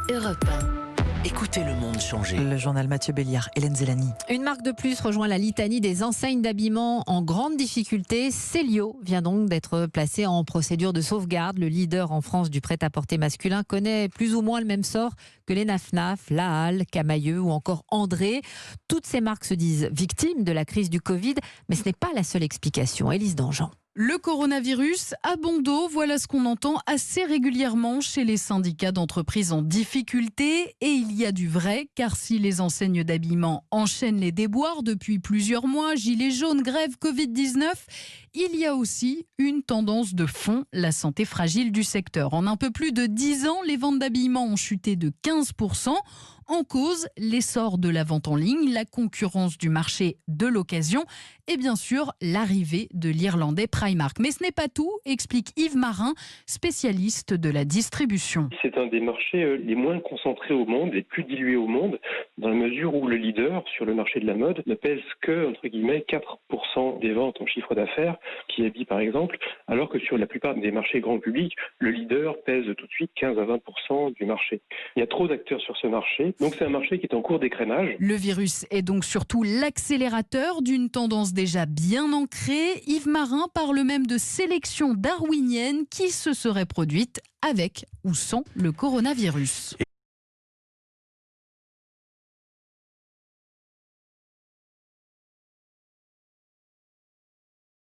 Europe 1. Écoutez le monde changer. Le journal Mathieu Béliard, Hélène Zélani. Une marque de plus rejoint la litanie des enseignes d'habillement en grande difficulté. Célio vient donc d'être placé en procédure de sauvegarde. Le leader en France du prêt-à-porter masculin connaît plus ou moins le même sort que les Naf-Naf, La Halle, Camaïeu ou encore André. Toutes ces marques se disent victimes de la crise du Covid, mais ce n'est pas la seule explication. Élise Dangean. Le coronavirus à bon dos, voilà ce qu'on entend assez régulièrement chez les syndicats d'entreprises en difficulté. Et il y a du vrai, car si les enseignes d'habillement enchaînent les déboires depuis plusieurs mois, gilets jaunes, grève, Covid-19, il y a aussi une tendance de fond, la santé fragile du secteur. En un peu plus de 10 ans, les ventes d'habillement ont chuté de 15%. En cause, l'essor de la vente en ligne, la concurrence du marché de l'occasion et bien sûr l'arrivée de l'Irlandais Primark. Mais ce n'est pas tout, explique Yves Marin, spécialiste de la distribution. C'est un des marchés les moins concentrés au monde, les plus dilués au monde, dans la mesure où le leader sur le marché de la mode ne pèse que, entre guillemets, 4% des ventes en chiffre d'affaires, qui habille par exemple, alors que sur la plupart des marchés grand public, le leader pèse tout de suite 15 à 20% du marché. Il y a trop d'acteurs sur ce marché. Donc c'est un marché qui est en cours d'écrénage. Le virus est donc surtout l'accélérateur d'une tendance déjà bien ancrée. Yves Marin parle même de sélection darwinienne qui se serait produite avec ou sans le coronavirus.